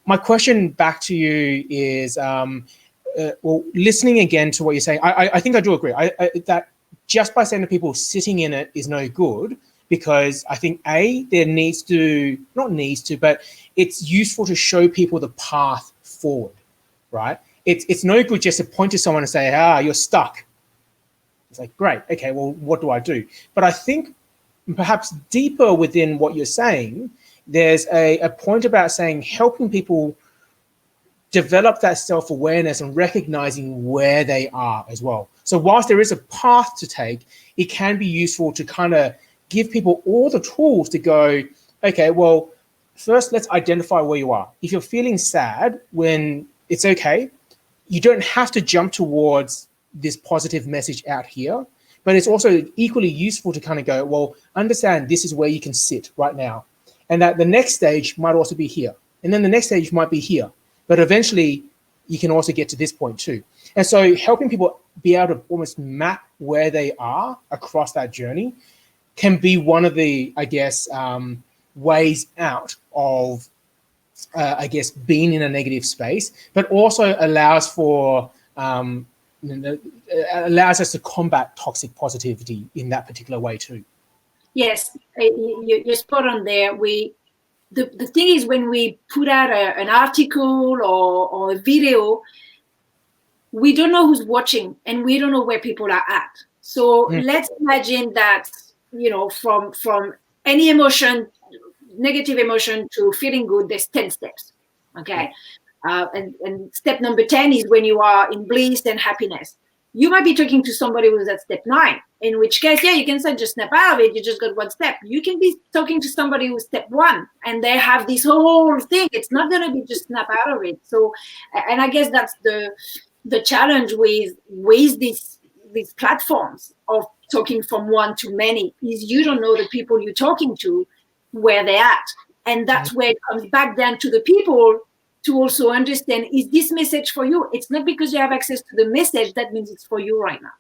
my question back to you is, well, listening again to what you're saying, I think I do agree. That just by saying to people sitting in it is no good, because I think there needs to, not needs to, but it's useful to show people the path forward, right? It's no good just to point to someone and say, you're stuck. It's like, great, okay, well, what do I do? But I think perhaps deeper within what you're saying, there's a point about saying helping people develop that self-awareness and recognizing where they are as well. So whilst there is a path to take, it can be useful to kind of give people all the tools to go, okay, well, first let's identify where you are. If you're feeling sad, when it's okay, you don't have to jump towards this positive message out here, but it's also equally useful to kind of go, well, understand this is where you can sit right now. And that the next stage might also be here. And then the next stage might be here. But eventually you can also get to this point too. And so helping people be able to almost map where they are across that journey can be one of the, I guess, ways out of, I guess, being in a negative space, but also allows for, allows us to combat toxic positivity in that particular way too. Yes, you're spot on there. The thing is, when we put out an article or a video, we don't know who's watching and we don't know where people are at. So let's imagine that, from any emotion, negative emotion, to feeling good, there's 10 steps. Okay. And step number 10 is when you are in bliss and happiness. You might be talking to somebody who's at step 9, in which case, you can say just snap out of it. You just got one step. You can be talking to somebody who's step 1 and they have this whole thing. It's not going to be just snap out of it. So, and I guess that's the challenge with these platforms of talking from one to many, is you don't know the people you're talking to, where they're at. And that's where it comes back then to the people to also understand, is this message for you? It's not because you have access to the message that means it's for you right now.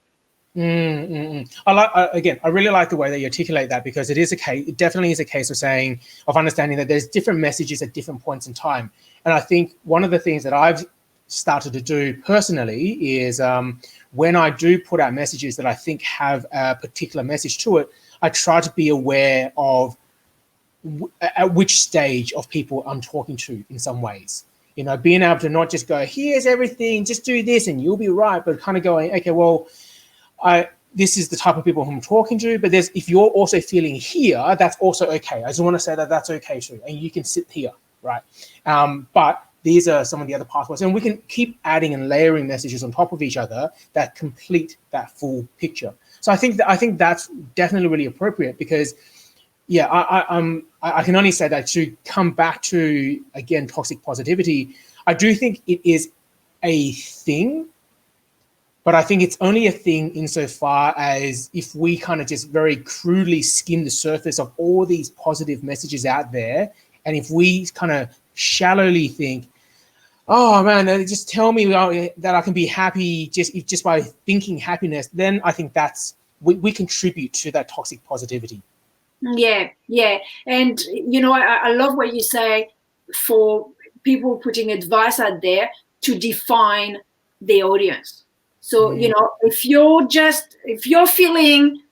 I really like the way that you articulate that, because it is a case, it definitely is a case of understanding that there's different messages at different points in time. And I think one of the things that I've started to do personally is when I do put out messages that I think have a particular message to it, I try to be aware of at which stage of people I'm talking to in some ways. Being able to not just go, here's everything, just do this and you'll be right, but kind of going, okay, well, this is the type of people who I'm talking to, but if you're also feeling here, that's also okay. I just want to say that that's okay too, and you can sit here, right? But these are some of the other pathways, and we can keep adding and layering messages on top of each other that complete that full picture. So I think that's definitely really appropriate, because I can only say that to come back to, again, toxic positivity, I do think it is a thing, but I think it's only a thing insofar as if we kind of just very crudely skim the surface of all these positive messages out there, and if we kind of shallowly think, oh man, just tell me that I can be happy just by thinking happiness, then I think we contribute to that toxic positivity. Yeah. And, I love what you say for people putting advice out there to define the audience. So, if you're feeling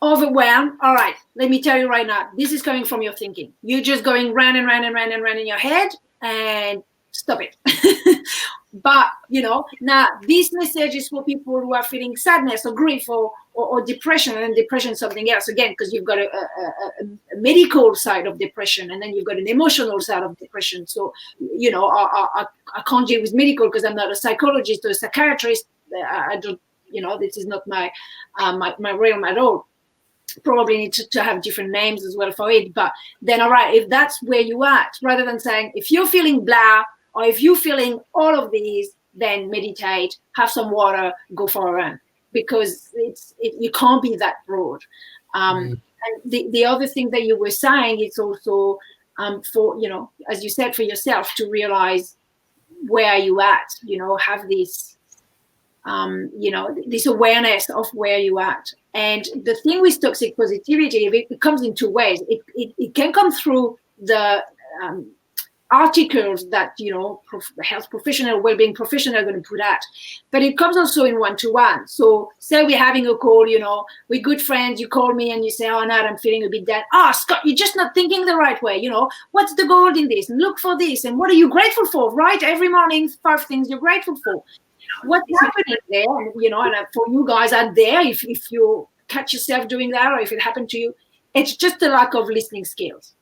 overwhelmed, all right, let me tell you right now, this is coming from your thinking. You're just going round and round and round and round in your head, and stop it. But, now this message is for people who are feeling sadness or grief or depression, and depression is something else, again, because you've got a medical side of depression, and then you've got an emotional side of depression. So, I can't deal with medical because I'm not a psychologist or a psychiatrist. I don't, this is not my realm at all. Probably need to have different names as well for it. But then, all right, if that's where you are at, rather than saying, if you're feeling blah, or if you're feeling all of these, then meditate, have some water, go for a run, because you can't be that broad. And the other thing that you were saying, it's also for, as you said, for yourself to realize where you at, have this, this awareness of where you at. And the thing with toxic positivity, it comes in two ways. It can come through the articles that, health professional, well-being professional are going to put out. But it comes also in one-to-one. So say we're having a call, we're good friends, you call me and you say, oh, Nat, I'm feeling a bit down. Oh, Scott, you're just not thinking the right way. What's the goal in this? And look for this. And what are you grateful for, right? Every morning, 5 things you're grateful for. What's happening there? And for you guys out there, if you catch yourself doing that, or if it happened to you, it's just a lack of listening skills.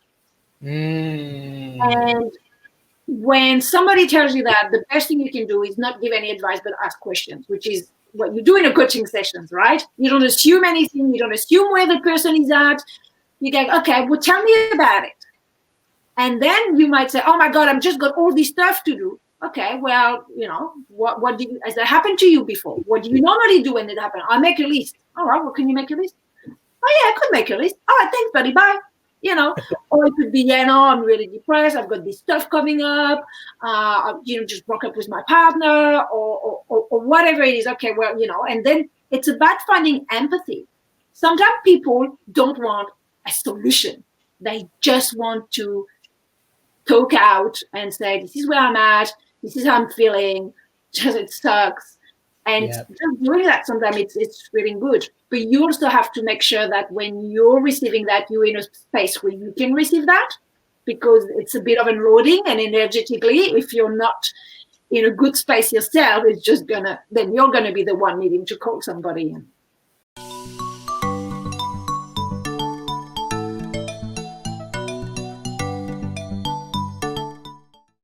And when somebody tells you that, the best thing you can do is not give any advice, but ask questions, which is what you do in a coaching sessions, right? You don't assume anything. You don't assume where the person is at. You go, okay, well, tell me about it. And then you might say, oh my God, I've just got all this stuff to do. Okay, well, what has that happened to you before? What do you normally do when it happens? I'll make a list. All right, well, can you make a list? Oh yeah, I could make a list. All right, thanks, buddy, bye. Or it could be, I'm really depressed. I've got this stuff coming up. Just broke up with my partner or whatever it is. Okay, well, and then it's about finding empathy. Sometimes people don't want a solution. They just want to talk out and say, this is where I'm at. This is how I'm feeling. Just it sucks. And just doing that sometimes it's really good. But you also have to make sure that when you're receiving that, you're in a space where you can receive that, because it's a bit of unloading, and energetically, if you're not in a good space yourself, it's just then you're gonna be the one needing to call somebody in.